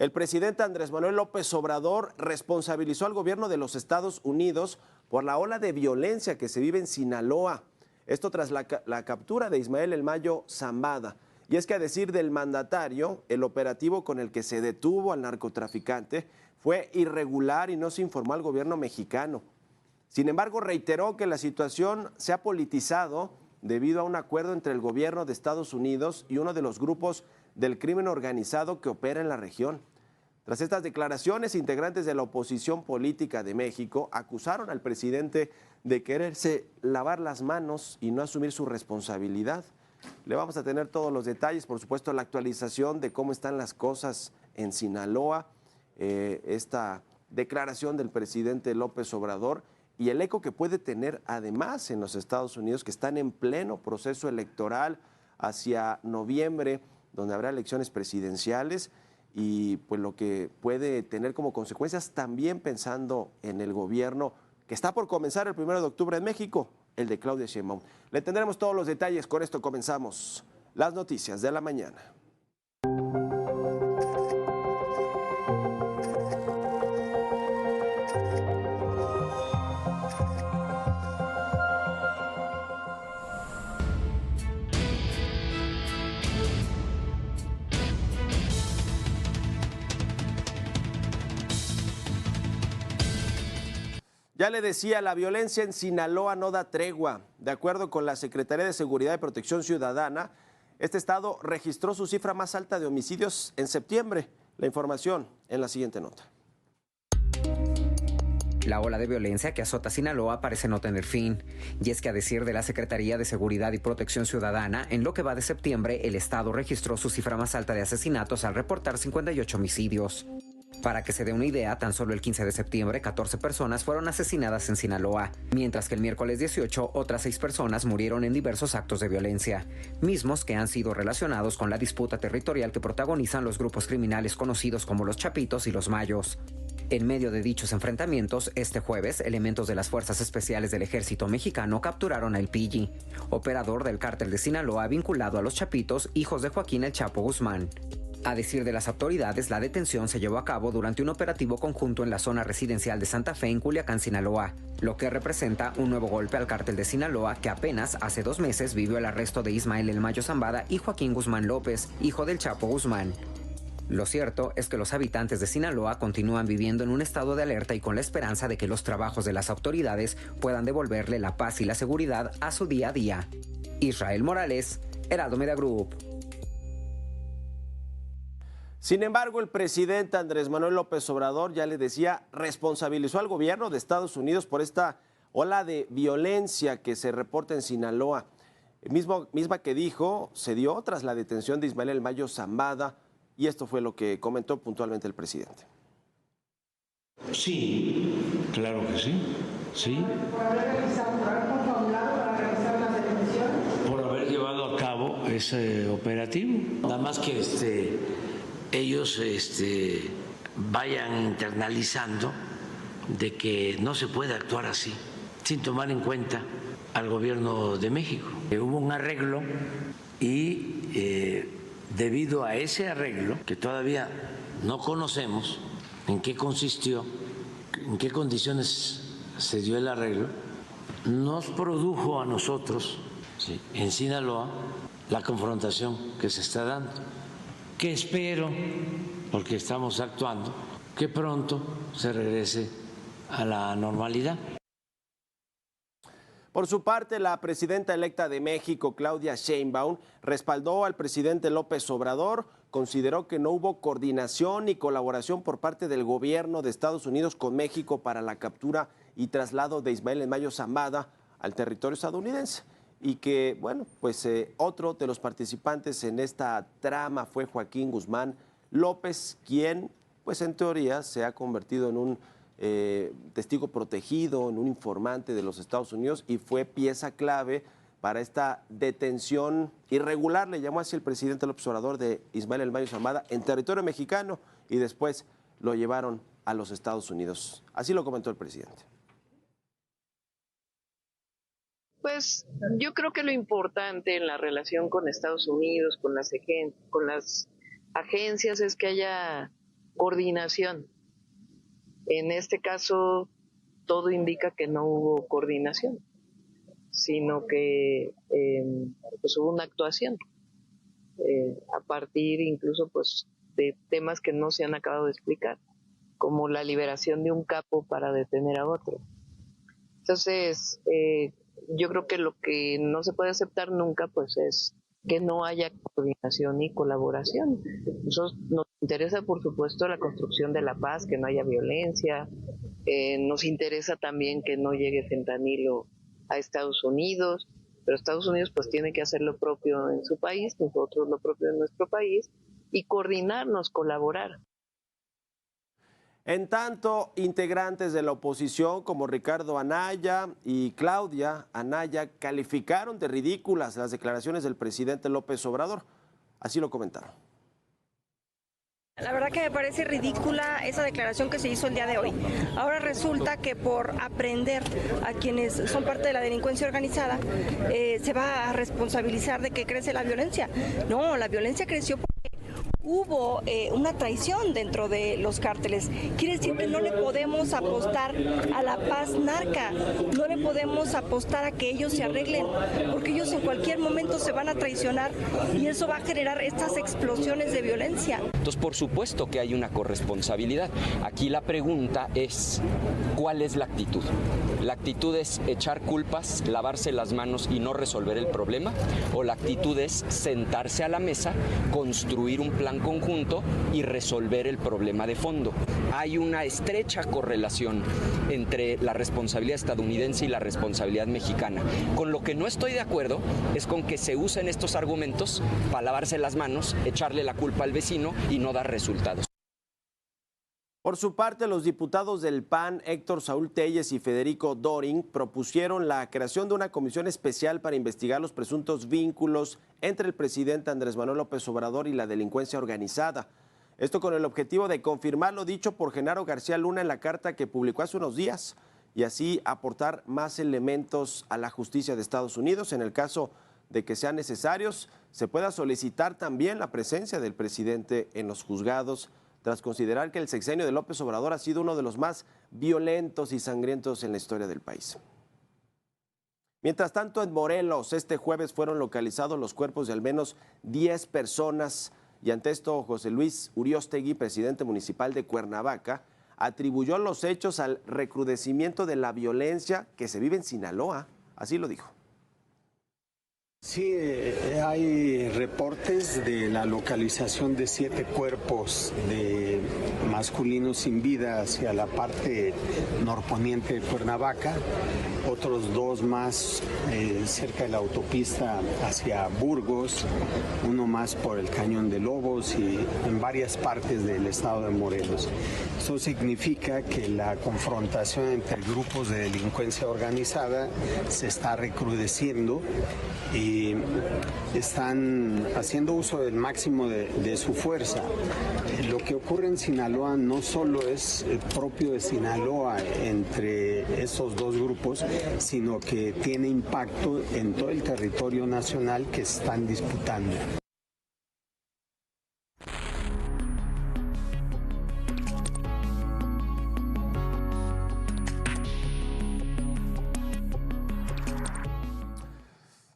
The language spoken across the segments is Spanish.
El presidente Andrés Manuel López Obrador responsabilizó al gobierno de los Estados Unidos por la ola de violencia que se vive en Sinaloa. Esto tras la captura de Ismael El Mayo Zambada. Y es que, a decir del mandatario, el operativo con el que se detuvo al narcotraficante fue irregular y no se informó al gobierno mexicano. Sin embargo, reiteró que la situación se ha politizado debido a un acuerdo entre el gobierno de Estados Unidos y uno de los grupos del crimen organizado que opera en la región. Tras estas declaraciones, integrantes de la oposición política de México acusaron al presidente de quererse lavar las manos y no asumir su responsabilidad. Le vamos a tener todos los detalles, por supuesto, la actualización de cómo están las cosas en Sinaloa, esta declaración del presidente López Obrador y el eco que puede tener además en los Estados Unidos, que están en pleno proceso electoral hacia noviembre, donde habrá elecciones presidenciales, y pues lo que puede tener como consecuencias, también pensando en el gobierno que está por comenzar el 1 de octubre en México, el de Claudia Sheinbaum. Le tendremos todos los detalles. Con esto comenzamos las noticias de la mañana. Ya le decía, la violencia en Sinaloa no da tregua. De acuerdo con la Secretaría de Seguridad y Protección Ciudadana, este estado registró su cifra más alta de homicidios en septiembre. La información en la siguiente nota. La ola de violencia que azota Sinaloa parece no tener fin. Y es que, a decir de la Secretaría de Seguridad y Protección Ciudadana, en lo que va de septiembre, el estado registró su cifra más alta de asesinatos al reportar 58 homicidios. Para que se dé una idea, tan solo el 15 de septiembre, 14 personas fueron asesinadas en Sinaloa, mientras que el miércoles 18, otras 6 personas murieron en diversos actos de violencia, mismos que han sido relacionados con la disputa territorial que protagonizan los grupos criminales conocidos como los Chapitos y los Mayos. En medio de dichos enfrentamientos, este jueves, elementos de las Fuerzas Especiales del Ejército Mexicano capturaron a El Pilli, operador del cártel de Sinaloa vinculado a los Chapitos, hijos de Joaquín El Chapo Guzmán. A decir de las autoridades, la detención se llevó a cabo durante un operativo conjunto en la zona residencial de Santa Fe, en Culiacán, Sinaloa, lo que representa un nuevo golpe al cártel de Sinaloa, que apenas hace 2 meses vivió el arresto de Ismael El Mayo Zambada y Joaquín Guzmán López, hijo del Chapo Guzmán. Lo cierto es que los habitantes de Sinaloa continúan viviendo en un estado de alerta y con la esperanza de que los trabajos de las autoridades puedan devolverle la paz y la seguridad a su día a día. Israel Morales, Heraldo Media Group. Sin embargo, el presidente Andrés Manuel López Obrador, ya le decía, responsabilizó al gobierno de Estados Unidos por esta ola de violencia que se reporta en Sinaloa. Misma que dijo, se dio tras la detención de Ismael El Mayo Zambada, y esto fue lo que comentó puntualmente el presidente. Sí, claro que sí, sí. ¿Por haber realizado, por haber confabulado para realizar las detenciones? Por haber llevado a cabo ese operativo. Nada más que ellos vayan internalizando de que no se puede actuar así, sin tomar en cuenta al gobierno de México. Hubo un arreglo y debido a ese arreglo, que todavía no conocemos en qué consistió, en qué condiciones se dio el arreglo, nos produjo a nosotros, ¿sí?, en Sinaloa, la confrontación que se está dando, que espero, porque estamos actuando, que pronto se regrese a la normalidad. Por su parte, la presidenta electa de México, Claudia Sheinbaum, respaldó al presidente López Obrador, consideró que no hubo coordinación ni colaboración por parte del gobierno de Estados Unidos con México para la captura y traslado de Ismael El Mayo Zambada al territorio estadounidense. Y que, bueno, pues otro de los participantes en esta trama fue Joaquín Guzmán López, quien, pues en teoría, se ha convertido en un testigo protegido, en un informante de los Estados Unidos, y fue pieza clave para esta detención irregular, le llamó así el presidente López Obrador, de Ismael El Mayo Zambada en territorio mexicano, y después lo llevaron a los Estados Unidos. Así lo comentó el presidente. Pues yo creo que lo importante en la relación con Estados Unidos, con las agencias, es que haya coordinación. En este caso, todo indica que no hubo coordinación, sino que pues hubo una actuación a partir incluso pues de temas que no se han acabado de explicar, como la liberación de un capo para detener a otro. Entonces, yo creo que lo que no se puede aceptar nunca pues es que no haya coordinación y colaboración. Nosotros nos interesa, por supuesto, la construcción de la paz, que no haya violencia. Nos interesa también que no llegue fentanilo a Estados Unidos, pero Estados Unidos pues tiene que hacer lo propio en su país, nosotros lo propio en nuestro país, y coordinarnos, colaborar. En tanto, integrantes de la oposición como Ricardo Anaya y Claudia Anaya calificaron de ridículas las declaraciones del presidente López Obrador. Así lo comentaron. La verdad que me parece ridícula esa declaración que se hizo el día de hoy. Ahora resulta que por aprender a quienes son parte de la delincuencia organizada, se va a responsabilizar de que crece la violencia. No, la violencia creció porque hubo una traición dentro de los cárteles. Quiere decir que no le podemos apostar a la paz narca, no le podemos apostar a que ellos se arreglen, porque ellos en cualquier momento se van a traicionar y eso va a generar estas explosiones de violencia. Entonces, por supuesto que hay una corresponsabilidad. Aquí la pregunta es, ¿cuál es la actitud? ¿La actitud es echar culpas, lavarse las manos y no resolver el problema? ¿O la actitud es sentarse a la mesa, construir un plan conjunto y resolver el problema de fondo? Hay una estrecha correlación entre la responsabilidad estadounidense y la responsabilidad mexicana. Con lo que no estoy de acuerdo es con que se usen estos argumentos para lavarse las manos, echarle la culpa al vecino y no dar resultados. Por su parte, los diputados del PAN, Héctor Saúl Telles y Federico Doring, propusieron la creación de una comisión especial para investigar los presuntos vínculos entre el presidente Andrés Manuel López Obrador y la delincuencia organizada. Esto con el objetivo de confirmar lo dicho por Genaro García Luna en la carta que publicó hace unos días y así aportar más elementos a la justicia de Estados Unidos. En el caso de que sean necesarios, se pueda solicitar también la presencia del presidente en los juzgados, tras considerar que el sexenio de López Obrador ha sido uno de los más violentos y sangrientos en la historia del país. Mientras tanto, en Morelos, este jueves fueron localizados los cuerpos de al menos 10 personas y ante esto, José Luis Uriostegui, presidente municipal de Cuernavaca, atribuyó los hechos al recrudecimiento de la violencia que se vive en Sinaloa. Así lo dijo. Sí, hay reportes de la localización de 7 cuerpos de masculinos sin vida hacia la parte norponiente de Cuernavaca, otros 2 más cerca de la autopista hacia Burgos, uno más por el Cañón de Lobos y en varias partes del estado de Morelos. Eso significa que la confrontación entre grupos de delincuencia organizada se está recrudeciendo y están haciendo uso del máximo de su fuerza. Lo que ocurre en Sinaloa no solo es propio de Sinaloa entre esos 2 grupos, sino que tiene impacto en todo el territorio nacional que están disputando.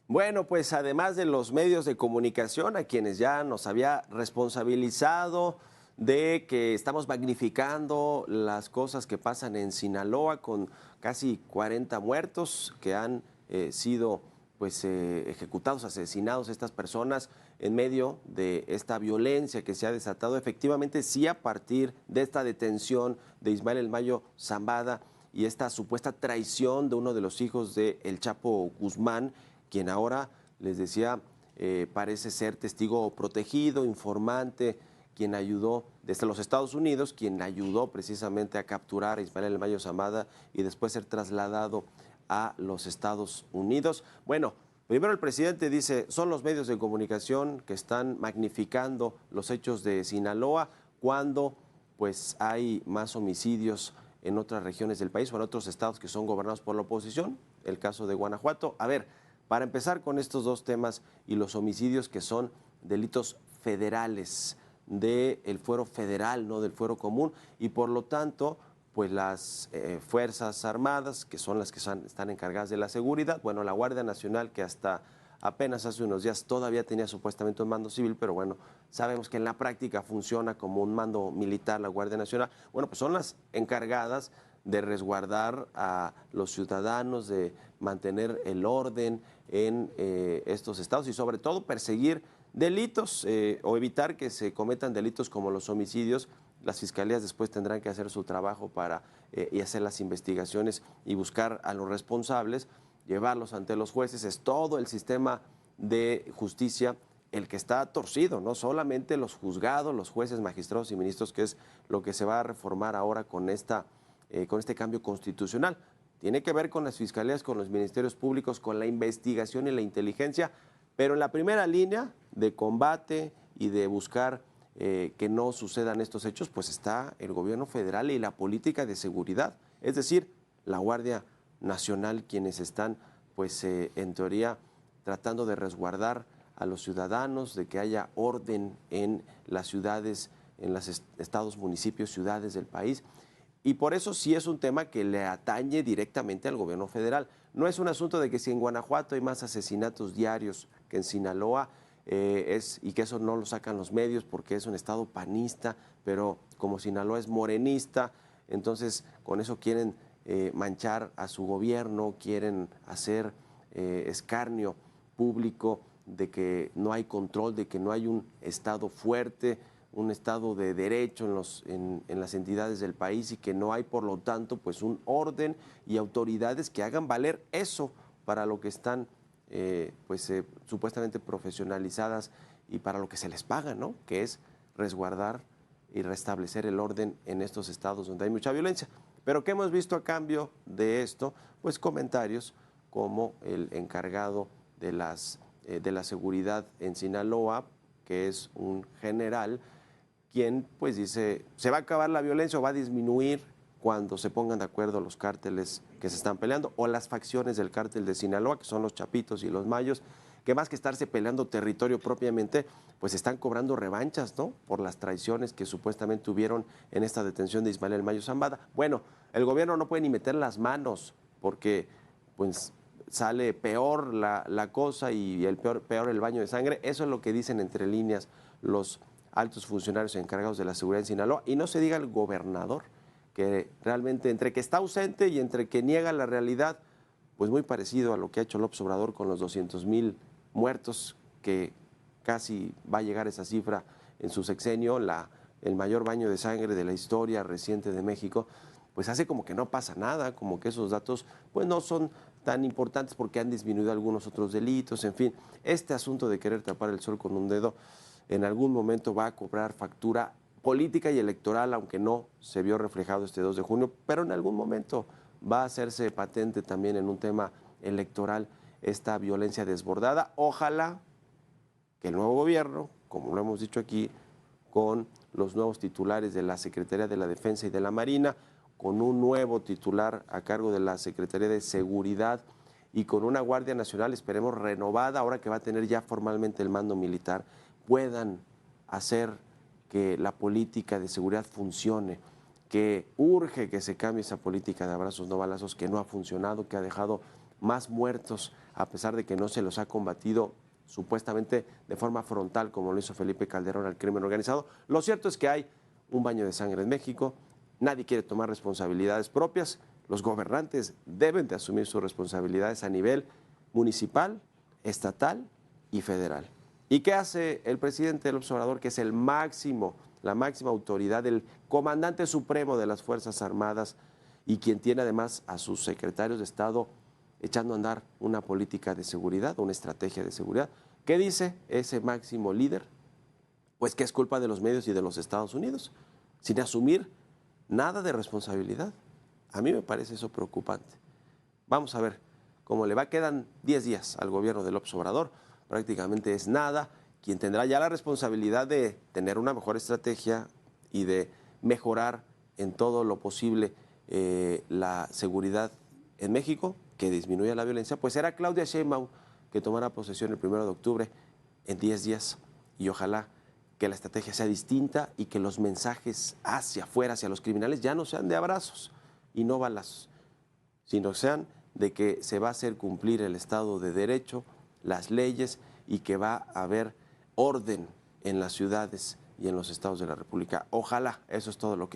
Bueno, pues además de los medios de comunicación, a quienes ya nos había responsabilizado de que estamos magnificando las cosas que pasan en Sinaloa con casi 40 muertos que han sido pues ejecutados, asesinados estas personas en medio de esta violencia que se ha desatado efectivamente sí a partir de esta detención de Ismael El Mayo Zambada y esta supuesta traición de uno de los hijos de El Chapo Guzmán, quien ahora, les decía, parece ser testigo protegido, informante, quien ayudó desde los Estados Unidos, quien ayudó precisamente a capturar a Ismael El Mayo Zambada y después ser trasladado a los Estados Unidos. Bueno, primero el presidente dice, son los medios de comunicación que están magnificando los hechos de Sinaloa cuando pues hay más homicidios en otras regiones del país o en otros estados que son gobernados por la oposición, el caso de Guanajuato. A ver, para empezar con estos 2 temas y los homicidios que son delitos federales, del fuero federal, no del fuero común, y por lo tanto, pues las Fuerzas Armadas, que son las que están encargadas de la seguridad, bueno, la Guardia Nacional, que hasta apenas hace unos días todavía tenía supuestamente un mando civil, pero bueno, sabemos que en la práctica funciona como un mando militar la Guardia Nacional, bueno, pues son las encargadas de resguardar a los ciudadanos, de mantener el orden en estos estados y sobre todo perseguir delitos o evitar que se cometan delitos como los homicidios. Las fiscalías después tendrán que hacer su trabajo para y hacer las investigaciones y buscar a los responsables, llevarlos ante los jueces. Es todo el sistema de justicia el que está torcido, no solamente los juzgados, los jueces, magistrados y ministros, que es lo que se va a reformar ahora con este cambio constitucional. Tiene que ver con las fiscalías, con los ministerios públicos, con la investigación y la inteligencia, pero en la primera línea de combate y de buscar que no sucedan estos hechos, pues está el gobierno federal y la política de seguridad, es decir, la Guardia Nacional, quienes están, pues en teoría, tratando de resguardar a los ciudadanos, de que haya orden en las ciudades, en los estados, municipios, ciudades del país. Y por eso sí es un tema que le atañe directamente al gobierno federal. No es un asunto de que si en Guanajuato hay más asesinatos diarios que en Sinaloa, y que eso no lo sacan los medios porque es un estado panista, pero como Sinaloa es morenista, entonces con eso quieren manchar a su gobierno, quieren hacer escarnio público de que no hay control, de que no hay un estado fuerte, un estado de derecho en las entidades del país y que no hay, por lo tanto, pues un orden y autoridades que hagan valer eso para lo que están supuestamente profesionalizadas y para lo que se les paga, ¿no? Que es resguardar y restablecer el orden en estos estados donde hay mucha violencia. Pero ¿qué hemos visto a cambio de esto? Pues comentarios como el encargado de la seguridad en Sinaloa, que es un general, quien pues dice, ¿se va a acabar la violencia o va a disminuir cuando se pongan de acuerdo los cárteles que se están peleando o las facciones del cártel de Sinaloa, que son los Chapitos y los Mayos, que más que estarse peleando territorio propiamente, pues están cobrando revanchas, ¿no?, por las traiciones que supuestamente tuvieron en esta detención de Ismael El Mayo Zambada? Bueno, el gobierno no puede ni meter las manos porque pues sale peor la cosa y peor el baño de sangre. Eso es lo que dicen entre líneas los altos funcionarios encargados de la seguridad en Sinaloa. Y no se diga el gobernador, que realmente entre que está ausente y entre que niega la realidad, pues muy parecido a lo que ha hecho López Obrador con los 200,000 muertos, que casi va a llegar esa cifra en su sexenio, el mayor baño de sangre de la historia reciente de México, pues hace como que no pasa nada, como que esos datos pues no son tan importantes porque han disminuido algunos otros delitos, en fin. Este asunto de querer tapar el sol con un dedo en algún momento va a cobrar factura política y electoral, aunque no se vio reflejado este 2 de junio, pero en algún momento va a hacerse patente también en un tema electoral esta violencia desbordada. Ojalá que el nuevo gobierno, como lo hemos dicho aquí, con los nuevos titulares de la Secretaría de la Defensa y de la Marina, con un nuevo titular a cargo de la Secretaría de Seguridad y con una Guardia Nacional, esperemos renovada, ahora que va a tener ya formalmente el mando militar, puedan hacer que la política de seguridad funcione, que urge que se cambie esa política de abrazos no balazos que no ha funcionado, que ha dejado más muertos a pesar de que no se los ha combatido supuestamente de forma frontal como lo hizo Felipe Calderón al crimen organizado. Lo cierto es que hay un baño de sangre en México, nadie quiere tomar responsabilidades propias, los gobernantes deben de asumir sus responsabilidades a nivel municipal, estatal y federal. ¿Y qué hace el presidente López Obrador, que es la máxima autoridad, el comandante supremo de las Fuerzas Armadas y quien tiene además a sus secretarios de Estado echando a andar una política de seguridad, una estrategia de seguridad? ¿Qué dice ese máximo líder? Pues que es culpa de los medios y de los Estados Unidos, sin asumir nada de responsabilidad. A mí me parece eso preocupante. Vamos a ver cómo le va. Quedan 10 días al gobierno de López Obrador, prácticamente es nada. Quien tendrá ya la responsabilidad de tener una mejor estrategia y de mejorar en todo lo posible la seguridad en México, que disminuya la violencia, pues será Claudia Sheinbaum, que tomará posesión el 1 de octubre en 10 días, y ojalá que la estrategia sea distinta y que los mensajes hacia afuera, hacia los criminales, ya no sean de abrazos y no balazos, sino sean de que se va a hacer cumplir el Estado de Derecho, las leyes, y que va a haber orden en las ciudades y en los estados de la República. Ojalá, eso es todo lo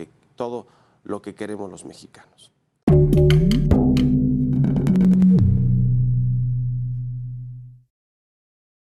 que queremos los mexicanos.